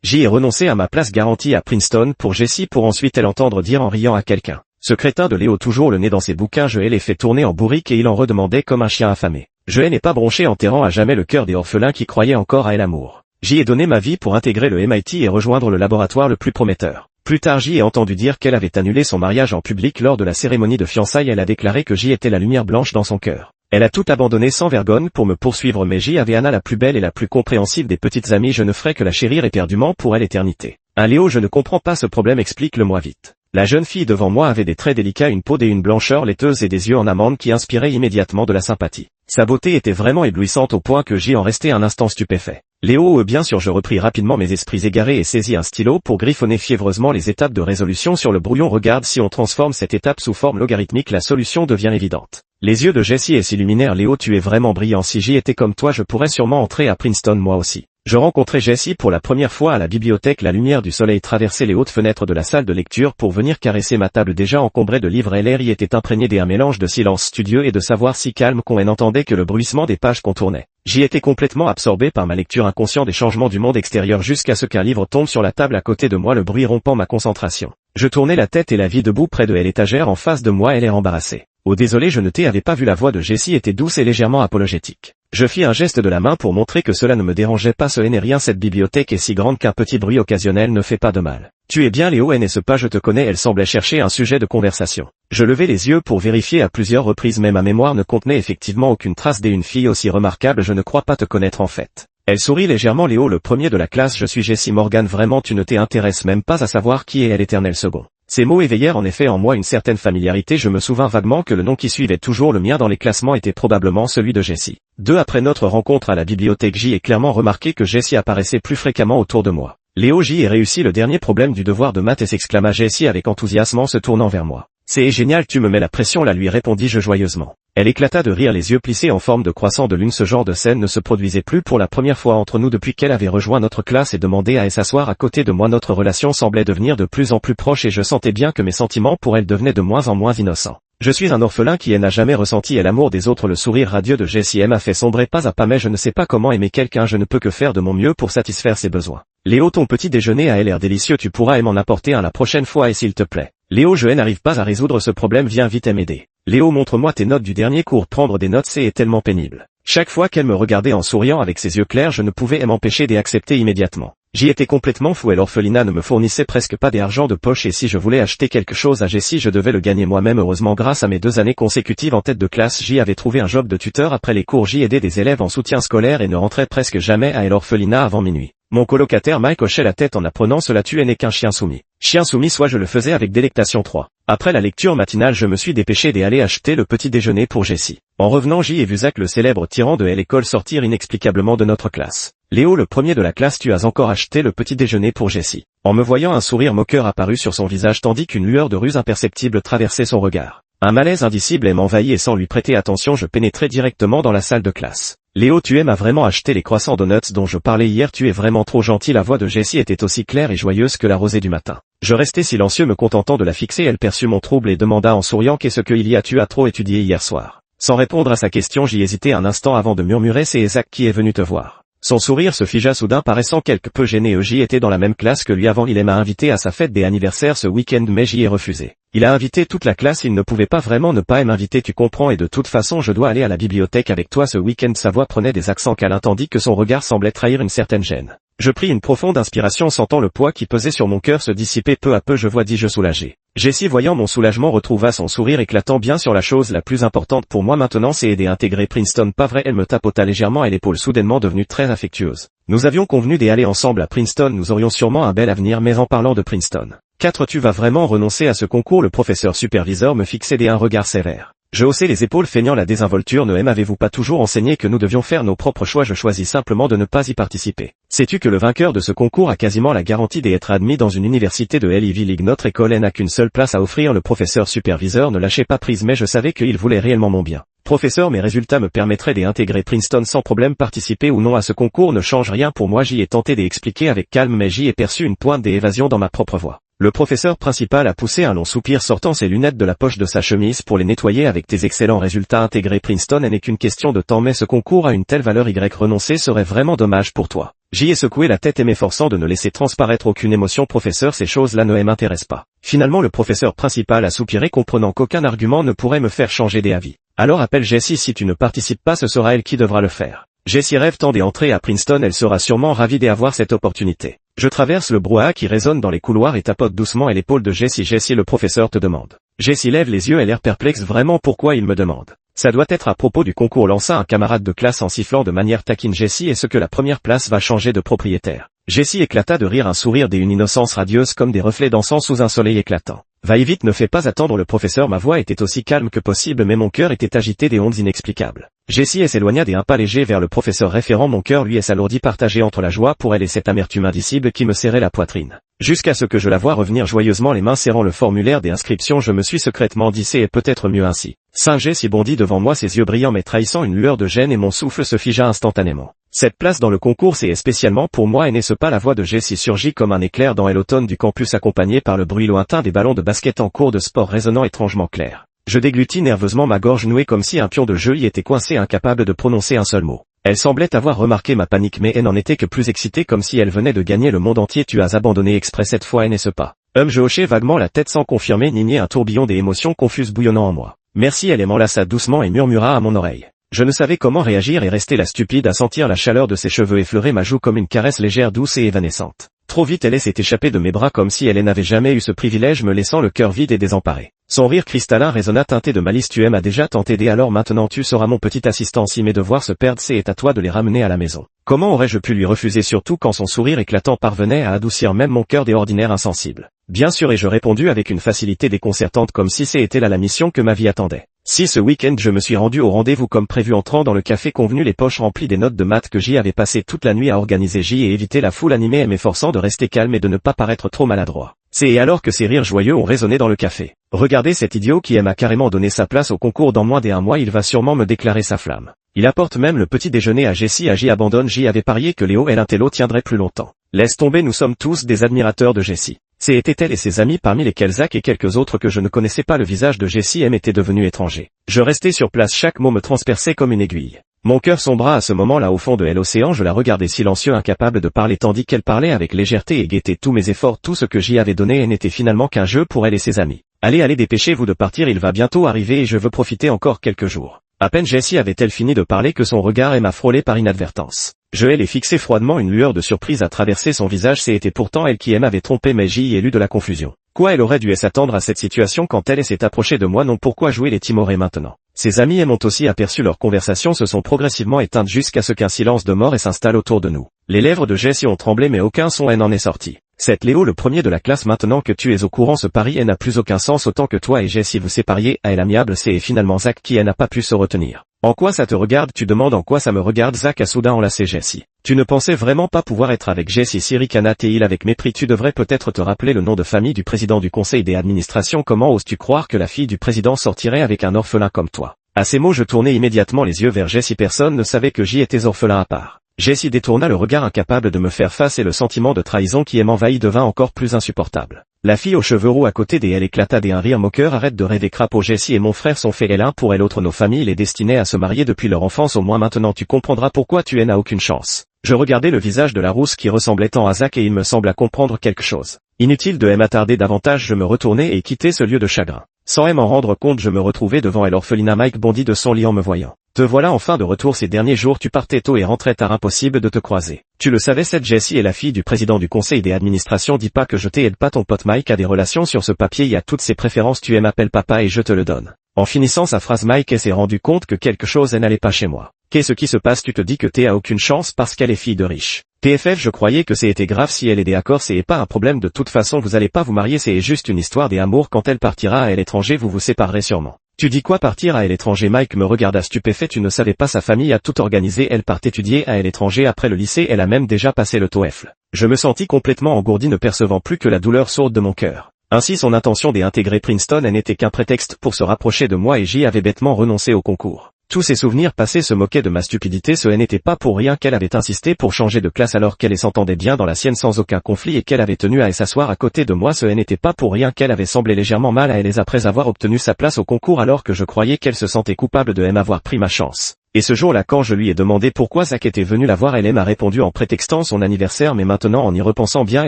J'y ai renoncé à ma place garantie à Princeton pour Jessie pour ensuite elle entendre dire en riant à quelqu'un. Ce crétin de Léo toujours le nez dans ses bouquins, je les fait tourner en bourrique et il en redemandait comme un chien affamé. Je n'est pas bronché enterrant à jamais le cœur des orphelins qui croyaient encore à l'amour. J'y ai donné ma vie pour intégrer le MIT et rejoindre le laboratoire le plus prometteur. Plus tard j'y ai entendu dire qu'elle avait annulé son mariage en public lors de la cérémonie de fiançailles. Elle a déclaré que j'y étais la lumière blanche dans son cœur. Elle a tout abandonné sans vergogne pour me poursuivre, mais j'y avais Anna la plus belle et la plus compréhensive des petites amies. Je ne ferais que la chérir éperdument pour elle l'éternité. Léo, je ne comprends pas ce problème, explique-le-moi vite. La jeune fille devant moi avait des traits délicats, une peau et une blancheur laiteuse et des yeux en amande qui inspiraient immédiatement de la sympathie. Sa beauté était vraiment éblouissante au point que j'y en restais un instant stupéfait. Léo, bien sûr, je repris rapidement mes esprits égarés et saisis un stylo pour griffonner fiévreusement les étapes de résolution sur le brouillon. Regarde, si on transforme cette étape sous forme logarithmique, la solution devient évidente. Les yeux de Jessie s'illuminèrent. Léo, tu es vraiment brillant. Si j'y étais comme toi, je pourrais sûrement entrer à Princeton moi aussi. Je rencontrai Jessie pour la première fois à la bibliothèque. La lumière du soleil traversait les hautes fenêtres de la salle de lecture pour venir caresser ma table déjà encombrée de livres. L'air y était imprégné d'un mélange de silence studieux et de savoir si calme qu'on n'entendait que le bruissement des pages qu'on tournait. J'y étais complètement absorbé par ma lecture, inconscient des changements du monde extérieur jusqu'à ce qu'un livre tombe sur la table à côté de moi, le bruit rompant ma concentration. Je tournai la tête et la vis debout près de elle, l'étagère en face de moi. Elle est embarrassée. Oh désolé, je ne t'avais pas vu. La voix de Jessie était douce et légèrement apologétique. Je fis un geste de la main pour montrer que cela ne me dérangeait pas. Ce n'est rien, cette bibliothèque est si grande qu'un petit bruit occasionnel ne fait pas de mal. Tu es bien Léo, n'est-ce pas? Je te connais. Elle semblait chercher un sujet de conversation. Je levai les yeux pour vérifier à plusieurs reprises, mais ma mémoire ne contenait effectivement aucune trace d'une fille aussi remarquable. Je ne crois pas te connaître en fait. Elle sourit légèrement. Léo, le premier de la classe, je suis Jessie Morgan. Vraiment, tu ne t'intéresses même pas à savoir qui est l'éternel second. Ces mots éveillèrent en effet en moi une certaine familiarité. Je me souvins vaguement que le nom qui suivait toujours le mien dans les classements était probablement celui de Jessie. Après notre rencontre à la bibliothèque, j'y ai clairement remarqué que Jessie apparaissait plus fréquemment autour de moi. Léo, j'y ai réussi le dernier problème du devoir de maths, s'exclama Jessie avec enthousiasme en se tournant vers moi. C'est génial, tu me mets la pression là, lui répondis-je joyeusement. Elle éclata de rire, les yeux plissés en forme de croissant de lune. Ce genre de scène ne se produisait plus pour la première fois entre nous depuis qu'elle avait rejoint notre classe et demandé à s'asseoir à côté de moi. Notre relation semblait devenir de plus en plus proche et je sentais bien que mes sentiments pour elle devenaient de moins en moins innocents. Je suis un orphelin qui n'a jamais ressenti l'amour des autres. Le sourire radieux de Jessie m'a fait sombrer pas à pas, mais je ne sais pas comment aimer quelqu'un. Je ne peux que faire de mon mieux pour satisfaire ses besoins. Léo, ton petit déjeuner a l'air délicieux, tu pourras m'en apporter un la prochaine fois et s'il te plaît. Léo, je n'arrive pas à résoudre ce problème, viens vite m'aider. Léo, montre-moi tes notes du dernier cours. Prendre des notes, c'est tellement pénible. Chaque fois qu'elle me regardait en souriant avec ses yeux clairs, je ne pouvais m'empêcher d'accepter immédiatement. J'y étais complètement fou et l'orphelinat ne me fournissait presque pas d'argent de poche et si je voulais acheter quelque chose à Jessie, je devais le gagner moi-même. Heureusement, grâce à mes 2 années consécutives en tête de classe, j'y avais trouvé un job de tuteur après les cours. J'y aidais des élèves en soutien scolaire et ne rentrais presque jamais à l'orphelinat avant minuit. Mon colocataire Mike hochait la tête en apprenant cela. Tu n'es qu'un chien soumis. Chien soumis, soit, je le faisais avec délectation. Après la lecture matinale, je me suis dépêché d'aller acheter le petit déjeuner pour Jessie. En revenant, j'y ai vu Zach, le célèbre tyran de l'école, sortir inexplicablement de notre classe. Léo, le premier de la classe, tu as encore acheté le petit déjeuner pour Jessie. En me voyant, un sourire moqueur apparut sur son visage tandis qu'une lueur de ruse imperceptible traversait son regard. Un malaise indicible m'envahit et sans lui prêter attention, je pénétrai directement dans la salle de classe. Léo, tu m'as vraiment acheté les croissants donuts dont je parlais hier, tu es vraiment trop gentil. La voix de Jessie était aussi claire et joyeuse que la rosée du matin. Je restai silencieux, me contentant de la fixer. Elle perçut mon trouble et demanda en souriant: qu'est-ce qu'il y a, tu as trop étudié hier soir? Sans répondre à sa question, j'y hésitai un instant avant de murmurer: c'est Isaac qui est venu te voir. Son sourire se figea soudain, paraissant quelque peu gêné. J'y étais dans la même classe que lui avant. Il m'a invité à sa fête des anniversaires ce week-end, mais j'y ai refusé. Il a invité toute la classe, il ne pouvait pas vraiment ne pas m'inviter, tu comprends, et de toute façon je dois aller à la bibliothèque avec toi ce week-end. Sa voix prenait des accents câlins tandis que son regard semblait trahir une certaine gêne. Je pris une profonde inspiration, sentant le poids qui pesait sur mon cœur se dissiper peu à peu. Je vois, dis-je soulagé. Jessie, voyant mon soulagement, retrouva son sourire éclatant. Bien sûr, la chose la plus importante pour moi maintenant, c'est aider à intégrer Princeton, pas vrai? Elle me tapota légèrement à l'épaule, soudainement devenue très affectueuse. Nous avions convenu d'aller ensemble à Princeton, nous aurions sûrement un bel avenir, mais en parlant de Princeton. 4. Tu vas vraiment renoncer à ce concours? Le professeur superviseur me fixait d'un regard sévère. Je haussai les épaules, feignant la désinvolture. Ne m'avez-vous pas toujours enseigné que nous devions faire nos propres choix? Je choisis simplement de ne pas y participer. Sais-tu que le vainqueur de ce concours a quasiment la garantie d'être admis dans une université de l'Ivy League? Notre école n'a qu'une seule place à offrir. Le professeur superviseur ne lâchait pas prise, mais je savais qu'il voulait réellement mon bien. Professeur, mes résultats me permettraient d'intégrer Princeton sans problème. Participer ou non à ce concours ne change rien pour moi. J'y ai tenté d'expliquer avec calme, mais j'y ai perçu une pointe d'évasion dans ma propre voix. Le professeur principal a poussé un long soupir, sortant ses lunettes de la poche de sa chemise pour les nettoyer. Avec tes excellents résultats, intégrer Princeton n'est qu'une question de temps, mais ce concours a une telle valeur, renoncer serait vraiment dommage pour toi. J'y ai secoué la tête et m'efforçant de ne laisser transparaître aucune émotion. Professeur, ces choses-là ne m'intéressent pas. Finalement le professeur principal a soupiré, comprenant qu'aucun argument ne pourrait me faire changer d'avis. Alors appelle Jessie, si tu ne participes pas ce sera elle qui devra le faire. Jessie rêve tant d'entrer à Princeton, elle sera sûrement ravie d'avoir cette opportunité. Je traverse le brouhaha qui résonne dans les couloirs et tapote doucement à l'épaule de Jessie. Jessie, le professeur te demande. Jessie lève les yeux et l'air perplexe. Vraiment, pourquoi il me demande? Ça doit être à propos du concours, lança un camarade de classe en sifflant de manière taquine. Jessie, est-ce que la première place va changer de propriétaire? Jessie éclata de rire, un sourire et une innocence radieuse comme des reflets dansant sous un soleil éclatant. Va y vite, ne fais pas attendre le professeur. Ma voix était aussi calme que possible mais mon cœur était agité des ondes inexplicables. Jessie s'éloigna des pas légers vers le professeur référent. Mon cœur lui s'alourdit, partagé entre la joie pour elle et cette amertume indicible qui me serrait la poitrine. Jusqu'à ce que je la voie revenir joyeusement, les mains serrant le formulaire des inscriptions, je me suis secrètement dit c'est peut-être mieux ainsi. Saint Jessie bondit devant moi, ses yeux brillants mais trahissant une lueur de gêne, et mon souffle se figea instantanément. Cette place dans le concours, c'est spécialement pour moi, et n'est-ce pas? La voix de Jessie surgit comme un éclair dans l'automne du campus, accompagné par le bruit lointain des ballons de basket en cours de sport résonnant étrangement clair. Je déglutis nerveusement, ma gorge nouée comme si un pion de jeu y était coincé, incapable de prononcer un seul mot. Elle semblait avoir remarqué ma panique mais elle n'en était que plus excitée, comme si elle venait de gagner le monde entier. Tu as abandonné exprès cette fois, n'est-ce pas? Je hochai vaguement la tête sans confirmer ni nier, un tourbillon des émotions confuses bouillonnant en moi. Merci, elle m'enlaça doucement et murmura à mon oreille. Je ne savais comment réagir et restai là stupide à sentir la chaleur de ses cheveux effleurer ma joue comme une caresse légère, douce et évanescente. Trop vite elle s'est échappée de mes bras comme si elle n'avait jamais eu ce privilège, me laissant le cœur vide et désemparé. Son rire cristallin résonna teinté de malice. Tu m'as déjà tant aidé, alors maintenant tu seras mon petit assistant. Si mes devoirs se perdent, c'est à toi de les ramener à la maison. Comment aurais-je pu lui refuser, surtout quand son sourire éclatant parvenait à adoucir même mon cœur d'ordinaire insensible? Bien sûr, ai-je répondu avec une facilité déconcertante, comme si c'était là la mission que ma vie attendait. Si ce week-end je me suis rendu au rendez-vous comme prévu, entrant dans le café convenu, les poches remplies des notes de maths que j'y avais passé toute la nuit à organiser. J'y ai évité la foule animée et m'efforçant de rester calme et de ne pas paraître trop maladroit. C'est alors que ces rires joyeux ont résonné dans le café. Regardez cet idiot qui m'a carrément donné sa place au concours. Dans moins d'1 mois, il va sûrement me déclarer sa flamme. Il apporte même le petit déjeuner à Jessie. J'y abandonne. J'y avais parié que Léo et l'intello tiendrait plus longtemps. Laisse tomber, nous sommes tous des admirateurs de Jessie. C'était elle et ses amis, parmi lesquels Zach et quelques autres que je ne connaissais pas. Le visage de Jessie était devenu étranger. Je restais sur place, chaque mot me transperçait comme une aiguille. Mon cœur sombra à ce moment-là au fond de l'océan. Je la regardais silencieux, incapable de parler, tandis qu'elle parlait avec légèreté et gaieté. Tous mes efforts, tout ce que j'y avais donné n'était finalement qu'un jeu pour elle et ses amis. Allez, dépêchez-vous de partir, il va bientôt arriver et je veux profiter encore quelques jours. À peine Jessie avait-elle fini de parler que son regard m'a frôlé par inadvertance. Je l'ai fixé froidement, une lueur de surprise a traversé son visage. C'était pourtant elle qui m'avait trompé, mais j'y ai lu de la confusion. Quoi, elle aurait dû s'attendre à cette situation quand elle s'est approchée de moi? Non, pourquoi jouer les timorés maintenant? Ses amis m'ont aussi aperçu, leurs conversations se sont progressivement éteintes jusqu'à ce qu'un silence de mort s'installe autour de nous. Les lèvres de Jessie ont tremblé mais aucun son n'en est sorti. C'est Léo, le premier de la classe. Maintenant que tu es au courant, ce pari n'a plus aucun sens. Autant que toi et Jessie vous sépariez, à l'amiable, c'est finalement Zach qui n'a pas pu se retenir. En quoi ça te regarde? Tu demandes. En quoi ça me regarde? Zach a soudain enlacé Jessie. Tu ne pensais vraiment pas pouvoir être avec Jessie? Siricana-t-il avec mépris. Tu devrais peut-être te rappeler le nom de famille du président du conseil d'administration. Comment oses-tu croire que la fille du président sortirait avec un orphelin comme toi? À ces mots, je tournai immédiatement les yeux vers Jessie. Personne ne savait que j'y étais orphelin à part. Jessie détourna le regard, incapable de me faire face, et le sentiment de trahison qui m'envahit devint encore plus insupportable. La fille aux cheveux roux à côté d'elle éclata d'un rire moqueur. Arrête de rêver, crapaud. Jessie et mon frère sont faits l'un pour l'autre. Nos familles les destinaient à se marier depuis leur enfance. Au moins maintenant tu comprendras pourquoi tu n'as aucune chance. Je regardais le visage de la rousse qui ressemblait tant à Zach et il me sembla comprendre quelque chose. Inutile de m'attarder davantage, je me retournai et quittai ce lieu de chagrin. Sans m'en rendre compte, je me retrouvai devant l'orphelinat. Mike bondit de son lit en me voyant. Te voilà enfin de retour. Ces derniers jours tu partais tôt et rentrais tard, impossible de te croiser. Tu le savais, cette Jessie est la fille du président du conseil d'administration. Dis pas que je t'aide pas, ton pote Mike a des relations sur ce papier, il y a toutes ses préférences. Tu m'appelles papa et je te le donne. En finissant sa phrase, Mike s'est rendu compte que quelque chose n'allait pas chez moi. Qu'est-ce qui se passe? Tu te dis que t'es à aucune chance parce qu'elle est fille de riche. PFF, je croyais que c'était grave. Si elle est d'accord, c'est pas un problème. De toute façon vous allez pas vous marier, c'est juste une histoire d'amour. Quand elle partira à l'étranger, vous vous séparerez sûrement. Tu dis quoi, partir à l'étranger? Mike me regarda stupéfait. Tu ne savais pas, sa famille a tout organisé. Elle part étudier à l'étranger après le lycée, elle a même déjà passé le TOEFL. Je me sentis complètement engourdi, ne percevant plus que la douleur sourde de mon cœur. Ainsi son intention d'intégrer Princeton n'était qu'un prétexte pour se rapprocher de moi et j'y avais bêtement renoncé au concours. Tous ces souvenirs passés se moquaient de ma stupidité. Ce n'était pas pour rien qu'elle avait insisté pour changer de classe alors qu'elle s'entendait bien dans la sienne sans aucun conflit et qu'elle avait tenu à s'asseoir à côté de moi. Ce n'était pas pour rien qu'elle avait semblé légèrement mal à l'aise après avoir obtenu sa place au concours alors que je croyais qu'elle se sentait coupable de m'avoir pris ma chance. Et ce jour-là quand je lui ai demandé pourquoi Zach était venu la voir, elle m'a répondu en prétextant son anniversaire, mais maintenant en y repensant bien, et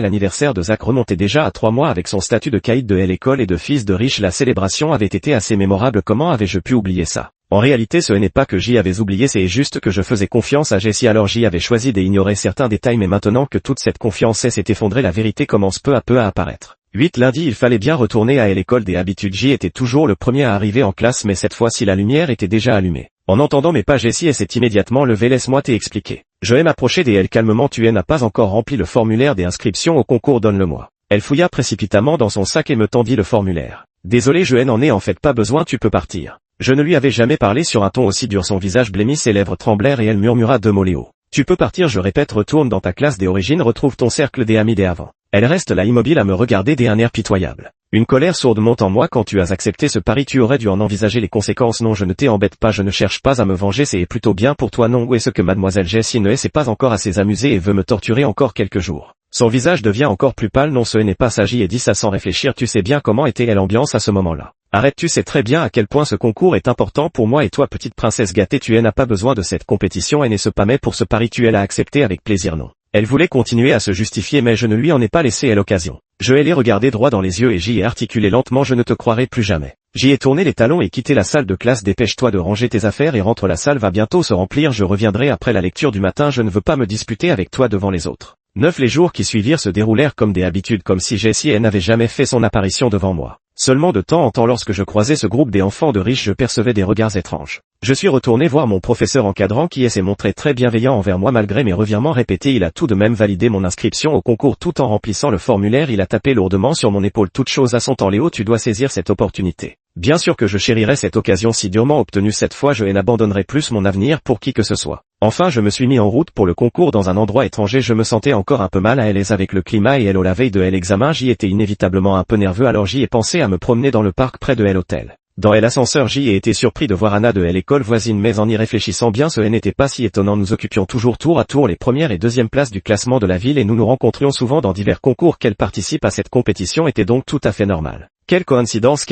l'anniversaire de Zach remontait déjà à 3 mois avec son statut de caïd de l'école et de fils de riche. La célébration avait été assez mémorable, comment avais-je pu oublier ça? En réalité ce n'est pas que j'y avais oublié, c'est juste que je faisais confiance à Jessie, alors j'y avais choisi d'ignorer certains détails, mais maintenant que toute cette confiance s'est effondrée, la vérité commence peu à peu à apparaître. 8 lundi, il fallait bien retourner à l'école des habitudes. J'y étais toujours le premier à arriver en classe, mais cette fois-ci la lumière était déjà allumée. En entendant mes pas, Jessie s'est immédiatement levée. Laisse-moi t'expliquer. Je vais m'approcher d'elle calmement. Tu n'as pas encore rempli le formulaire des inscriptions au concours, donne-le-moi. Elle fouilla précipitamment dans son sac et me tendit le formulaire. Désolé, je n'en ai en fait pas besoin, tu peux partir. Je ne lui avais jamais parlé sur un ton aussi dur. Son visage blêmi, ses lèvres tremblèrent et elle murmura 2 mots. Léo. Tu peux partir, je répète, retourne dans ta classe des origines, retrouve ton cercle des amis d'avant. Elle reste là immobile à me regarder d'un air pitoyable. Une colère sourde monte en moi. Quand tu as accepté ce pari, tu aurais dû en envisager les conséquences. Non, je ne t'embête pas, je ne cherche pas à me venger, c'est plutôt bien pour toi. Non, où est-ce que mademoiselle Jessie ne s'est pas encore assez amusée et veut me torturer encore quelques jours? Son visage devient encore plus pâle. Non, ce n'est pas ça. J. dit ça sans réfléchir. Tu sais bien comment était l'ambiance à ce moment-là. Arrête, tu sais très bien à quel point ce concours est important pour moi et toi, petite princesse gâtée, tu n'as pas besoin de cette compétition et ne se pâmait pour ce pari. Tu l'as accepté avec plaisir. Non. Elle voulait continuer à se justifier, mais je ne lui en ai pas laissé l'occasion. Je l'ai regardé droit dans les yeux et j'y ai articulé lentement: je ne te croirai plus jamais. J'y ai tourné les talons et quitté la salle de classe. Dépêche-toi de ranger tes affaires et rentre, la salle va bientôt se remplir. Je reviendrai après la lecture du matin, je ne veux pas me disputer avec toi devant les autres. 9 Les jours qui suivirent se déroulèrent comme des habitudes, comme si Jessie n'avait jamais fait son apparition devant moi. Seulement de temps en temps, lorsque je croisais ce groupe des enfants de riches, je percevais des regards étranges. Je suis retourné voir mon professeur encadrant qui s'est montré très bienveillant envers moi malgré mes revirements répétés. Il a tout de même validé mon inscription au concours tout en remplissant le formulaire. Il a tapé lourdement sur mon épaule. Toute chose à son temps, Léo, tu dois saisir cette opportunité. Bien sûr que je chérirai cette occasion si durement obtenue. Cette fois je n'abandonnerai plus mon avenir pour qui que ce soit. Enfin je me suis mis en route pour le concours dans un endroit étranger. Je me sentais encore un peu mal à l'aise avec le climat et elle la veille de l'examen. J'y étais inévitablement un peu nerveux, alors j'y ai pensé à me promener dans le parc près de l'hôtel. Dans l'ascenseur, j'y ai été surpris de voir Anna de l'école voisine, mais en y réfléchissant bien, ce n'était pas si étonnant. Nous occupions toujours tour à tour les premières et deuxièmes places du classement de la ville et nous nous rencontrions souvent dans divers concours. Qu'elle participe à cette compétition était donc tout à fait normal. Quelle coïncidence,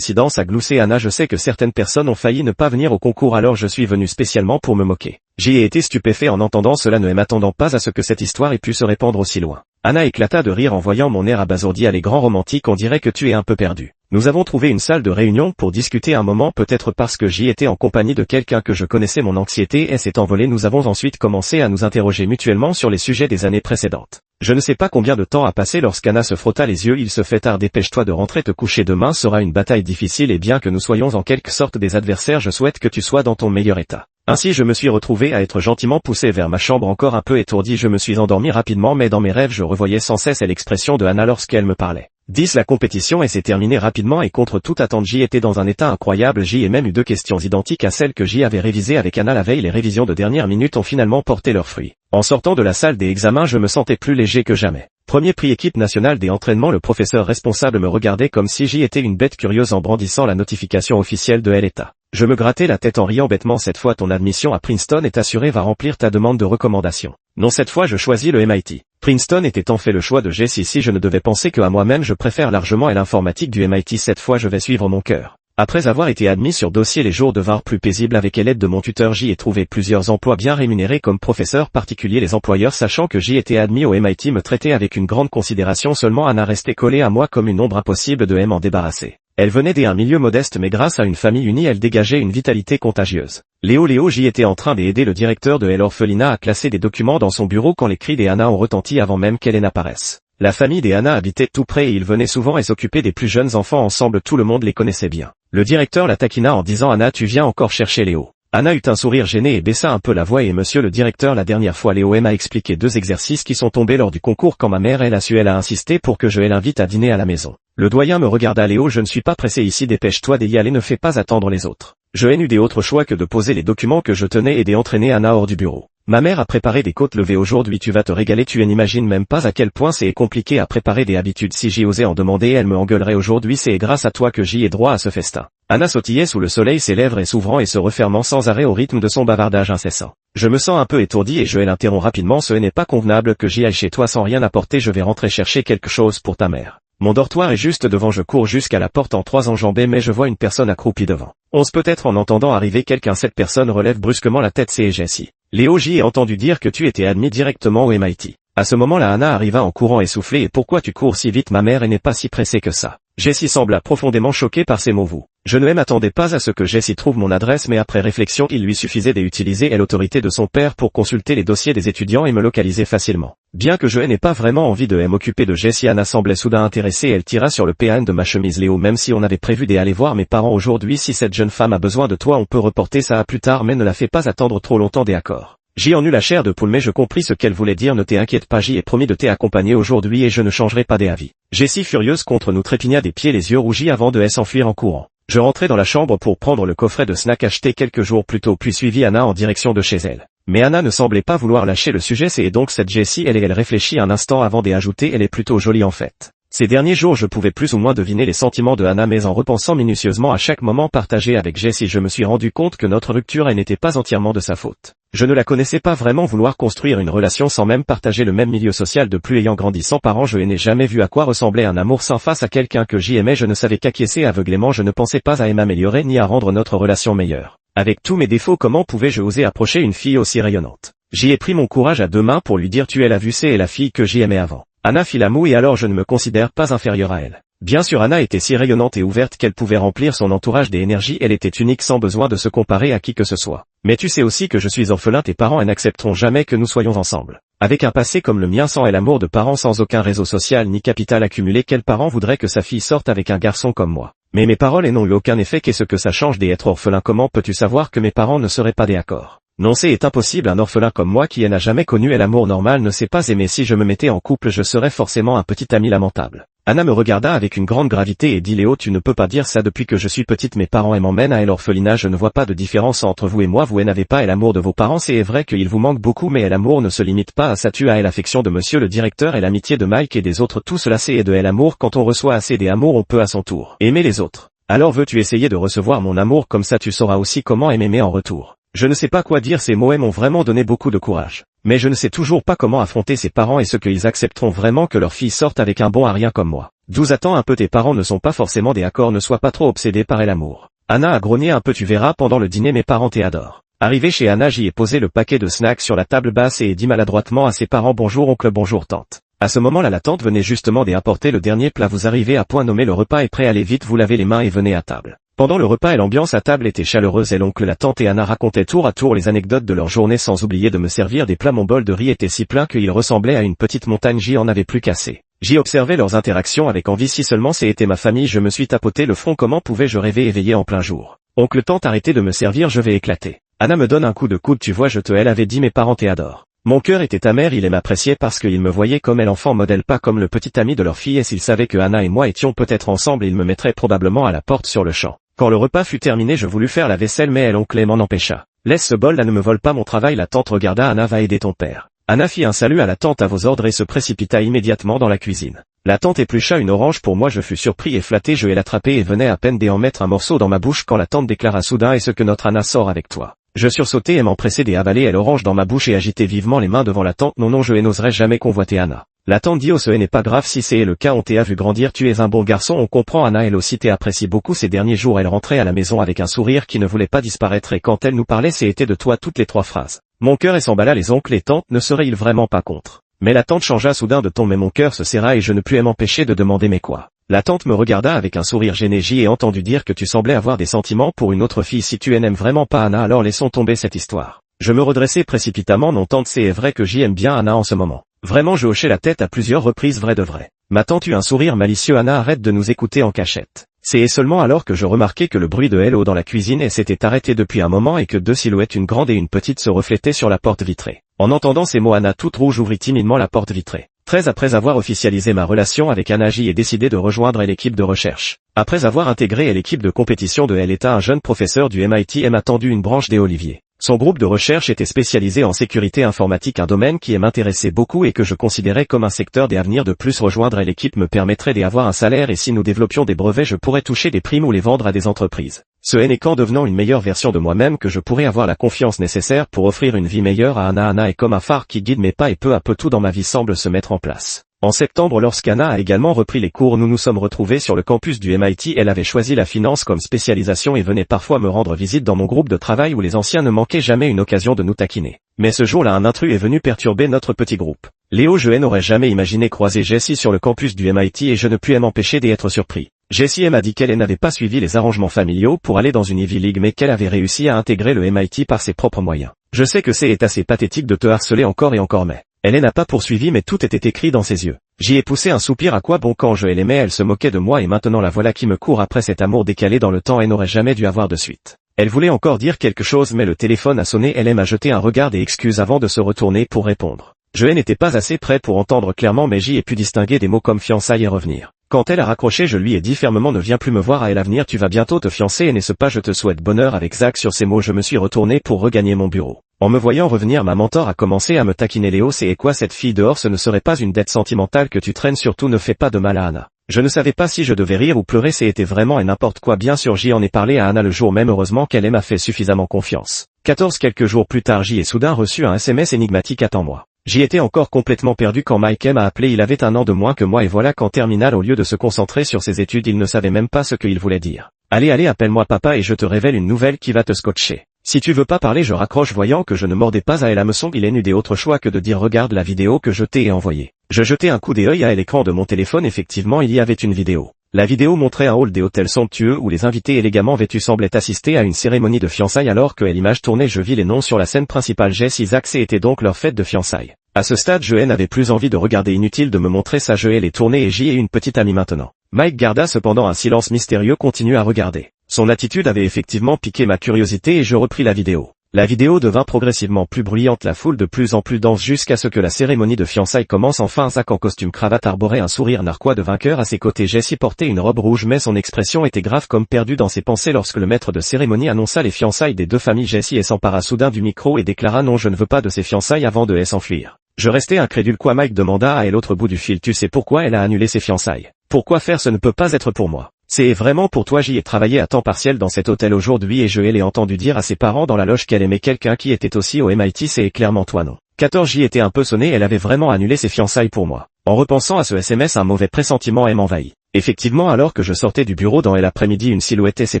a gloussé Anna. Je sais que certaines personnes ont failli ne pas venir au concours, alors je suis venu spécialement pour me moquer. J'y ai été stupéfait en entendant cela, ne m'attendant pas à ce que cette histoire ait pu se répandre aussi loin. Anna éclata de rire en voyant mon air abasourdi. Allez, grand romantique, on dirait que tu es un peu perdu. Nous avons trouvé une salle de réunion pour discuter un moment, peut-être parce que j'y étais en compagnie de quelqu'un que je connaissais. Mon anxiété s'est envolée. Nous avons ensuite commencé à nous interroger mutuellement sur les sujets des années précédentes. Je ne sais pas combien de temps a passé lorsqu'Anna se frotta les yeux. Il se fait tard, dépêche-toi de rentrer te coucher, demain sera une bataille difficile et bien que nous soyons en quelque sorte des adversaires, je souhaite que tu sois dans ton meilleur état. Ainsi je me suis retrouvé à être gentiment poussé vers ma chambre. Encore un peu étourdi, je me suis endormi rapidement, mais dans mes rêves je revoyais sans cesse l'expression de Anna lorsqu'elle me parlait. 10 La compétition s'est terminée rapidement et contre toute attente. J'y étais dans un état incroyable. J'y ai même eu 2 questions identiques à celles que j'y avais révisées avec Anna la veille. Les révisions de dernière minute ont finalement porté leurs fruits. En sortant de la salle des examens, je me sentais plus léger que jamais. Premier prix équipe nationale des entraînements. Le professeur responsable me regardait comme si j'y étais une bête curieuse en brandissant la notification officielle de l'État. Je me grattais la tête en riant bêtement. Cette fois ton admission à Princeton est assurée, va remplir ta demande de recommandation. Non, cette fois je choisis le MIT. Princeton était en fait le choix de Jessie. Si je ne devais penser que à moi-même, je préfère largement l'informatique du MIT. Cette fois je vais suivre mon cœur. Après avoir été admis sur dossier, les jours devinrent plus paisibles. Avec l'aide de mon tuteur, j'y ai trouvé plusieurs emplois bien rémunérés comme professeur particulier. Les employeurs, sachant que j'y étais admis au MIT, me traitaient avec une grande considération. Seulement Anna restait collée à moi comme une ombre, impossible de m'en débarrasser. Elle venait d'un milieu modeste, mais grâce à une famille unie, elle dégageait une vitalité contagieuse. Léo, j'y étais en train d'aider le directeur de l'orphelinat à classer des documents dans son bureau quand les cris d'Anna ont retenti avant même qu'elle n'apparaisse. La famille d'Anna habitait tout près et ils venaient souvent et s'occupaient des plus jeunes enfants ensemble. Tout le monde les connaissait bien. Le directeur la taquina en disant: Anna, tu viens encore chercher Léo. Anna eut un sourire gêné et baissa un peu la voix. Et monsieur le directeur, la dernière fois Léo m'a expliqué 2 exercices qui sont tombés lors du concours quand ma mère elle a insisté pour que je l'invite à dîner à la maison. Le doyen me regarda. Léo, je ne suis pas pressé ici, dépêche-toi d'y aller, ne fais pas attendre les autres. Je n'ai eu des autres choix que de poser les documents que je tenais et d'entraîner Anna hors du bureau. Ma mère a préparé des côtes levées aujourd'hui, tu vas te régaler. Tu n'imagines même pas à quel point c'est compliqué à préparer des habitudes. Si j'y osais en demander, elle me engueulerait. Aujourd'hui c'est grâce à toi que j'y ai droit à ce festin. Anna sautillait sous le soleil, ses lèvres et s'ouvrant et se refermant sans arrêt au rythme de son bavardage incessant. Je me sens un peu étourdi et je l'interromps rapidement. Ce n'est pas convenable que j'y aille chez toi sans rien apporter. Je vais rentrer chercher quelque chose pour ta mère. Mon dortoir est juste devant, je cours jusqu'à la porte en 3 enjambées mais je vois une personne accroupie devant. 11 peut-être en entendant arriver quelqu'un, cette personne relève brusquement la tête, c'est Jessie. Léo, j'y ai entendu dire que tu étais admis directement au MIT. À ce moment-là, Anna arriva en courant essoufflée. Et pourquoi tu cours si vite, ma mère n'est pas si pressée que ça. Jessie sembla profondément choquée par ces mots. Je ne m'attendais pas à ce que Jessie trouve mon adresse, mais après réflexion, il lui suffisait d'utiliser l'autorité de son père pour consulter les dossiers des étudiants et me localiser facilement. Bien que je n'ai pas vraiment envie de m'occuper de Jessie, Anna semblait soudain intéressée et elle tira sur le PAN de ma chemise. Léo, même si on avait prévu d'aller voir mes parents aujourd'hui, si cette jeune femme a besoin de toi, on peut reporter ça à plus tard, mais ne la fais pas attendre trop longtemps. D'accord. J'y en eus la chair de poule, mais je compris ce qu'elle voulait dire. Ne t'inquiète pas, j'y ai promis de t'accompagner aujourd'hui et je ne changerai pas d'avis. Jessie, furieuse contre nous, trépigna des pieds, les yeux rougis avant de s'enfuir en courant. Je rentrai dans la chambre pour prendre le coffret de snacks acheté quelques jours plus tôt, puis suivi Anna en direction de chez elle. Mais Anna ne semblait pas vouloir lâcher le sujet. C'est donc cette Jessie, elle réfléchit un instant avant d'ajouter, elle est plutôt jolie en fait. Ces derniers jours, je pouvais plus ou moins deviner les sentiments de Anna, mais en repensant minutieusement à chaque moment partagé avec Jessie, je me suis rendu compte que notre rupture, elle n'était pas entièrement de sa faute. Je ne la connaissais pas vraiment vouloir construire une relation sans même partager le même milieu social. De plus, ayant grandi sans parents, je n'ai jamais vu à quoi ressemblait un amour sain face à quelqu'un que j'aimais. Je ne savais qu'acquiescer aveuglément. Je ne pensais pas à m'améliorer ni à rendre notre relation meilleure. Avec tous mes défauts, comment pouvais-je oser approcher une fille aussi rayonnante? J'y ai pris mon courage à 2 mains pour lui dire, tu es la vue, c'est la fille que j'aimais avant. Anna fit la moue, et alors je ne me considère pas inférieur à elle. Bien sûr, Anna était si rayonnante et ouverte qu'elle pouvait remplir son entourage d'énergie. Elle était unique sans besoin de se comparer à qui que ce soit. Mais tu sais aussi que je suis orphelin, tes parents n'accepteront jamais que nous soyons ensemble. Avec un passé comme le mien, sans l'amour de parents, sans aucun réseau social ni capital accumulé, quel parent voudrait que sa fille sorte avec un garçon comme moi? Mais mes paroles n'ont eu aucun effet. Qu'est-ce que ça change d'être orphelin? Comment peux-tu savoir que mes parents ne seraient pas d'accord? Non, c'est impossible. Un orphelin comme moi qui n'a jamais connu l'amour normal ne sait pas aimer. Si je me mettais en couple, je serais forcément un petit ami lamentable. Anna me regarda avec une grande gravité et dit, Léo, tu ne peux pas dire ça. Depuis que je suis petite, mes parents m'emmènent à l'orphelinat. Je ne vois pas de différence entre vous et moi. Vous n'avez pas l'amour de vos parents. C'est vrai qu'il vous manque beaucoup, mais l'amour ne se limite pas à ça. Tu as l'affection de monsieur le directeur et l'amitié de Mike et des autres. Tout cela c'est de l'amour. Quand on reçoit assez d'amour, on peut à son tour aimer les autres. Alors veux-tu essayer de recevoir mon amour? Comme ça tu sauras aussi comment m'aimer en retour. Je ne sais pas quoi dire, ces mots m'ont vraiment donné beaucoup de courage. Mais je ne sais toujours pas comment affronter ses parents et ce qu'ils accepteront vraiment que leur fille sorte avec un bon à rien comme moi. 12 Attends un peu, tes parents ne sont pas forcément d'accord, ne sois pas trop obsédé par l'amour. Anna a grogné un peu, tu verras pendant le dîner, mes parents t'adorent. Arrivé chez Anna, j'y ai posé le paquet de snacks sur la table basse et dit maladroitement à ses parents, bonjour oncle, bonjour tante. À ce moment-là, la tante venait justement d'apporter le dernier plat. Vous arrivez à point nommé, le repas est prêt, allez vite vous lavez les mains et venez à table. Pendant le repas, l'ambiance à table était chaleureuse et l'oncle, la tante et Anna racontaient tour à tour les anecdotes de leur journée sans oublier de me servir des plats. Mon bol de riz était si plein qu'il ressemblait à une petite montagne, j'y en avais plus qu'assez. J'y observais leurs interactions avec envie. Si seulement c'était ma famille, je me suis tapoté le front. Comment pouvais-je rêver éveillé en plein jour? Oncle, tante, arrêtez de me servir, je vais éclater. Anna me donne un coup de coude, tu vois, elle avait dit, mes parents t'adorent. Mon cœur était amer, il m'appréciait parce qu'il me voyait comme l'enfant modèle, pas comme le petit ami de leur fille, et s'il savait que Anna et moi étions peut-être ensemble, il me mettrait probablement à la porte sur le champ. Quand le repas fut terminé, je voulus faire la vaisselle, mais l'oncle m'en empêcha. Laisse ce bol là, ne me vole pas mon travail. La tante regarda Anna, va aider ton père. Anna fit un salut à la tante, à vos ordres, et se précipita immédiatement dans la cuisine. La tante éplucha une orange pour moi, je fus surpris et flatté, je l'attrapai et venais à peine d'en mettre un morceau dans ma bouche quand la tante déclara soudain, est-ce que notre Anna sort avec toi? Je sursautai et m'empressai d'avaler l'orange dans ma bouche et agitai vivement les mains devant la tante. Non, je n'oserais jamais convoiter Anna. La tante dit, oh, ce n'est pas grave si c'est le cas, on t'a vu grandir, tu es un bon garçon, on comprend. Anna, elle aussi t'apprécie beaucoup. Ces derniers jours, elle rentrait à la maison avec un sourire qui ne voulait pas disparaître, et quand elle nous parlait, c'était de toi toutes les 3 phrases. Mon cœur s'emballa, les oncles et tantes ne seraient-ils vraiment pas contre? Mais la tante changea soudain de ton, mais mon cœur se serra et je ne pus m'empêcher de demander, mais quoi? La tante me regarda avec un sourire gêné. J'y ai entendu dire que tu semblais avoir des sentiments pour une autre fille. Si tu n'aimes vraiment pas Anna, alors laissons tomber cette histoire. Je me redressai précipitamment. Non tante, c'est vrai que j'y aime bien Anna en ce moment. Vraiment, je hochai la tête à plusieurs reprises, vrai de vrai. Ma tante eut un sourire malicieux. Anna, arrête de nous écouter en cachette. C'est seulement alors que je remarquai que le bruit de l'eau dans la cuisine s'était arrêté depuis un moment et que 2 silhouettes, une grande et une petite, se reflétaient sur la porte vitrée. En entendant ces mots, Anna toute rouge ouvrit timidement la porte vitrée. Très après avoir officialisé ma relation avec Anna, j'y ai décidé de rejoindre l'équipe de recherche. Après avoir intégré l'équipe de compétition de l'État, un jeune professeur du MIT m'a tendu une branche des Olivier. Son groupe de recherche était spécialisé en sécurité informatique, un domaine qui m'intéressait beaucoup et que je considérais comme un secteur d'avenir. De plus, rejoindre l'équipe me permettrait d'avoir un salaire et si nous développions des brevets, je pourrais toucher des primes ou les vendre à des entreprises. Ce n'est qu'en devenant une meilleure version de moi-même que je pourrais avoir la confiance nécessaire pour offrir une vie meilleure à Anna. Anna est comme un phare qui guide mes pas et peu à peu tout dans ma vie semble se mettre en place. En septembre, lorsqu'Anna a également repris les cours, nous nous sommes retrouvés sur le campus du MIT. Elle avait choisi la finance comme spécialisation et venait parfois me rendre visite dans mon groupe de travail où les anciens ne manquaient jamais une occasion de nous taquiner. Mais ce jour-là, un intrus est venu perturber notre petit groupe. Léo, je n'aurais jamais imaginé croiser Jessie sur le campus du MIT et je ne pus m'empêcher d'être surpris. Jessie m'a dit qu'elle n'avait pas suivi les arrangements familiaux pour aller dans une Ivy League mais qu'elle avait réussi à intégrer le MIT par ses propres moyens. Je sais que c'est assez pathétique de te harceler encore et encore mais... Elle n'a pas poursuivi mais tout était écrit dans ses yeux. J'y ai poussé un soupir à quoi bon quand je l'aimais elle se moquait de moi et maintenant la voilà qui me court après cet amour décalé dans le temps et n'aurait jamais dû avoir de suite. Elle voulait encore dire quelque chose mais le téléphone a sonné, elle m'a jeté un regard et excuse avant de se retourner pour répondre. Je n'étais pas assez prêt pour entendre clairement mais j'y ai pu distinguer des mots comme fiançailles et revenir. Quand elle a raccroché je lui ai dit fermement ne viens plus me voir à l'avenir tu vas bientôt te fiancer et n'est-ce pas je te souhaite bonheur avec Zach. Sur ces mots je me suis retourné pour regagner mon bureau. En me voyant revenir ma mentor a commencé à me taquiner. Léo c'est quoi cette fille dehors, ce ne serait pas une dette sentimentale que tu traînes, surtout ne fais pas de mal à Anna. Je ne savais pas si je devais rire ou pleurer, c'était vraiment et n'importe quoi. Bien sûr j'y en ai parlé à Anna le jour même, heureusement qu'elle m'a fait suffisamment confiance. 14 quelques jours plus tard j'y ai soudain reçu un SMS énigmatique attends-moi. J'y étais encore complètement perdu quand Mike m'a appelé, il avait 1 an de moins que moi et voilà qu'en terminale au lieu de se concentrer sur ses études il ne savait même pas ce qu'il voulait dire. Allez appelle-moi papa et je te révèle une nouvelle qui va te scotcher. Si tu veux pas parler je raccroche voyant que je ne mordais pas à elle hameçon, il est n'eut autre choix que de dire regarde la vidéo que je t'ai envoyée. Je jetai un coup d'œil à l'écran de mon téléphone, effectivement il y avait une vidéo. La vidéo montrait un hall des hôtels somptueux où les invités élégamment vêtus semblaient assister à une cérémonie de fiançailles alors que l'image tournait je vis les noms sur la scène principale. Jess et Zach, c'était donc leur fête de fiançailles. À ce stade je n'avais plus envie de regarder, inutile de me montrer ça, je les tourner et j'y ai une petite amie maintenant. Mike garda cependant un silence mystérieux, continue à regarder. Son attitude avait effectivement piqué ma curiosité et je repris la vidéo. La vidéo devint progressivement plus bruyante, la foule de plus en plus dense jusqu'à ce que la cérémonie de fiançailles commence. Enfin Zach en costume cravate arborait un sourire narquois de vainqueur à ses côtés. Jessie portait une robe rouge mais son expression était grave comme perdue dans ses pensées lorsque le maître de cérémonie annonça les fiançailles des deux familles. Jessie s'empara soudain du micro et déclara non je ne veux pas de ces fiançailles avant de s'enfuir. Je restais incrédule. Quoi? Mike demanda à l'autre bout du fil. Tu sais pourquoi elle a annulé ses fiançailles? Pourquoi faire? Ce ne peut pas être pour moi. C'est vraiment pour toi. J'y ai travaillé à temps partiel dans cet hôtel aujourd'hui et je l'ai entendu dire à ses parents dans la loge qu'elle aimait quelqu'un qui était aussi au MIT. C'est clairement toi, non? 14 J'y étais un peu sonné, elle avait vraiment annulé ses fiançailles pour moi. En repensant à ce SMS, un mauvais pressentiment m'envahit. Effectivement, alors que je sortais du bureau dans l'après-midi, une silhouette s'est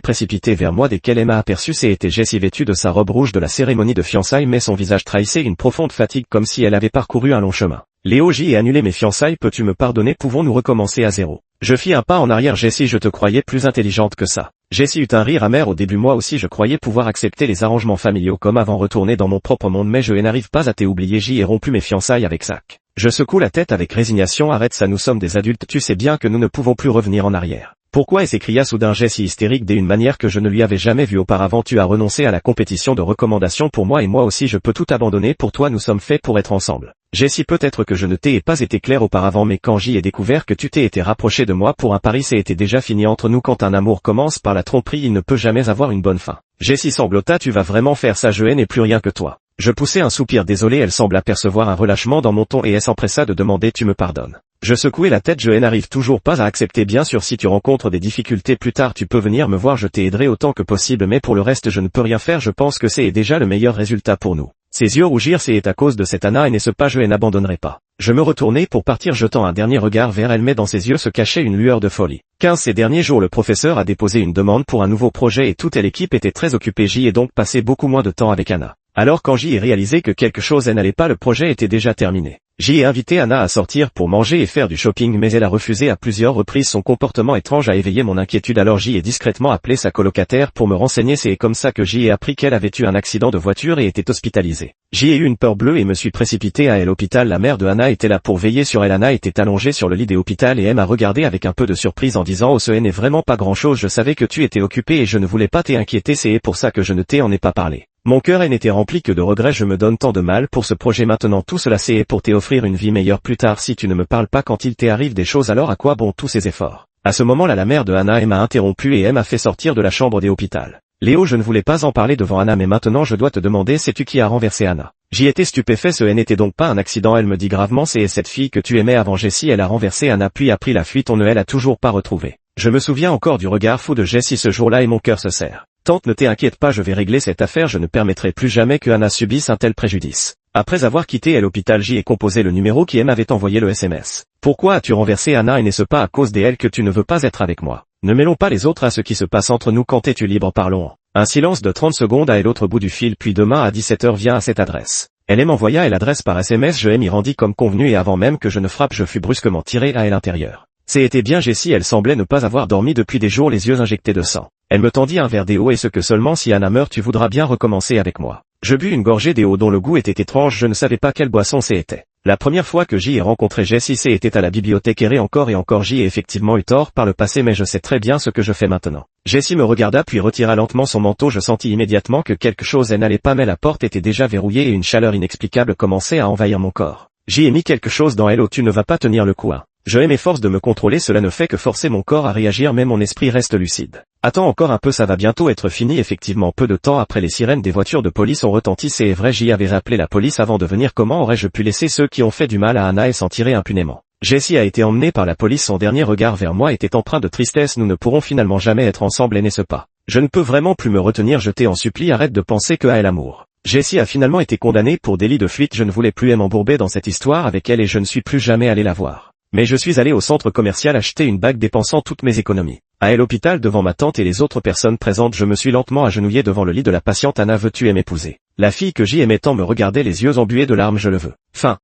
précipitée vers moi dès qu'elle m'a aperçu. C'était Jessie vêtue de sa robe rouge de la cérémonie de fiançailles mais son visage trahissait une profonde fatigue comme si elle avait parcouru un long chemin. Léo, j'y ai annulé mes fiançailles, peux-tu me pardonner? Pouvons-nous recommencer à zéro? Je fis un pas en arrière. Jessie, je te croyais plus intelligente que ça. Jessie eut un rire amer. Au début moi aussi je croyais pouvoir accepter les arrangements familiaux comme avant, retourner dans mon propre monde, mais je n'arrive pas à t'oublier. J'y ai rompu mes fiançailles avec Zach. Je secoue la tête avec résignation. Arrête ça, nous sommes des adultes, tu sais bien que nous ne pouvons plus revenir en arrière. Pourquoi? S'écria soudain Jessie hystérique d'une manière que je ne lui avais jamais vue auparavant. Tu as renoncé à la compétition de recommandation pour moi et moi aussi je peux tout abandonner pour toi, nous sommes faits pour être ensemble. Jessie, peut-être que je ne t'ai pas été clair auparavant mais quand j'y ai découvert que tu t'es été rapproché de moi pour un pari, c'était déjà fini entre nous. Quand un amour commence par la tromperie il ne peut jamais avoir une bonne fin. Jessie sanglota. Tu vas vraiment faire ça? Je n'ai plus rien que toi. Je poussai un soupir désolé, elle semble apercevoir un relâchement dans mon ton et s'empressa de demander tu me pardonnes? Je secouai la tête. Je n'arrive toujours pas à accepter. Bien sûr, si tu rencontres des difficultés plus tard tu peux venir me voir, je t'aiderai autant que possible mais pour le reste je ne peux rien faire. Je pense que c'est déjà le meilleur résultat pour nous. Ses yeux rougirent. C'est à cause de cette Anna et n'est-ce pas? Je n'abandonnerai pas. Je me retournai pour partir jetant un dernier regard vers elle mais dans ses yeux se cachait une lueur de folie. 15 Ces derniers jours le professeur a déposé une demande pour un nouveau projet et toute l'équipe était très occupée. J'y ai donc passé beaucoup moins de temps avec Anna. Alors quand j'y ai réalisé que quelque chose n'allait pas, le projet était déjà terminé. J'y ai invité Anna à sortir pour manger et faire du shopping mais elle a refusé à plusieurs reprises. Son comportement étrange a éveillé mon inquiétude, alors j'y ai discrètement appelé sa colocataire pour me renseigner. C'est comme ça que j'y ai appris qu'elle avait eu un accident de voiture et était hospitalisée. J'y ai eu une peur bleue et me suis précipité à l'hôpital. La mère de Anna était là pour veiller sur elle. Anna était allongée sur le lit de l'hôpital et elle m'a regardé avec un peu de surprise en disant oh ce n'est vraiment pas grand chose, je savais que tu étais occupé et je ne voulais pas t'inquiéter, c'est pour ça que je ne t'en ai pas parlé. Mon cœur n'était rempli que de regrets, je me donne tant de mal pour ce projet maintenant, tout cela c'est pour t'offrir une vie meilleure plus tard. Si tu ne me parles pas quand il t'arrive des choses, alors à quoi bon tous ces efforts? À ce moment-là la mère de Anna m'a interrompu et m'a fait sortir de la chambre de l'hôpital. Léo, je ne voulais pas en parler devant Anna mais maintenant je dois te demander, sais-tu qui a renversé Anna? J'y étais stupéfait, ce n'était donc pas un accident? Elle me dit gravement, c'est cette fille que tu aimais avant Jessie, elle a renversé Anna puis a pris la fuite, on ne l'a toujours pas retrouvée. Je me souviens encore du regard fou de Jessie ce jour-là et mon cœur se serre. Tante, ne t'inquiète pas, je vais régler cette affaire, je ne permettrai plus jamais que Anna subisse un tel préjudice. Après avoir quitté l'hôpital, J et composé le numéro qui m'avait envoyé le SMS. Pourquoi as-tu renversé Anna et n'est-ce pas à cause d'elle que tu ne veux pas être avec moi? Ne mêlons pas les autres à ce qui se passe entre nous. Quand es-tu libre? Parlons. Un silence de 30 secondes à l'autre bout du fil, puis demain à 17h viens à cette adresse. Elle m'envoya l'adresse par SMS, je m'y rendis comme convenu et avant même que je ne frappe je fus brusquement tiré à l'intérieur. C'était bien Jessie, elle semblait ne pas avoir dormi depuis des jours, les yeux injectés de sang. Elle me tendit un verre d'eau et ce que seulement si Anna meurt tu voudras bien recommencer avec moi. Je bus une gorgée d'eau dont le goût était étrange, je ne savais pas quelle boisson c'était. La première fois que j'y ai rencontré Jessie c'était à la bibliothèque et encore j'y ai effectivement eu tort par le passé mais je sais très bien ce que je fais maintenant. Jessie me regarda puis retira lentement son manteau, je sentis immédiatement que quelque chose n'allait pas mais la porte était déjà verrouillée et une chaleur inexplicable commençait à envahir mon corps. J'y ai mis quelque chose dans elle, oh tu ne vas pas tenir le coup hein. Je m'efforce de me contrôler, cela ne fait que forcer mon corps à réagir mais mon esprit reste lucide. Attends encore un peu, ça va bientôt être fini. Effectivement peu de temps après les sirènes des voitures de police ont retenti, c'est vrai j'y avais appelé la police avant de venir, comment aurais-je pu laisser ceux qui ont fait du mal à Anna et s'en tirer impunément? Jessie a été emmenée par la police, son dernier regard vers moi était empreint de tristesse, nous ne pourrons finalement jamais être ensemble et n'est-ce pas? Je ne peux vraiment plus me retenir, je t'en supplie arrête de penser que à elle l'amour. Jessie a finalement été condamnée pour délit de fuite, je ne voulais plus m'embourber dans cette histoire avec elle et je ne suis plus jamais allé la voir. Mais je suis allé au centre commercial acheter une bague dépensant toutes mes économies. À l'hôpital devant ma tante et les autres personnes présentes je me suis lentement agenouillé devant le lit de la patiente. Anna, veux-tu m'épouser? La fille que j'y aimais tant me regardait les yeux embués de larmes, je le veux. Fin.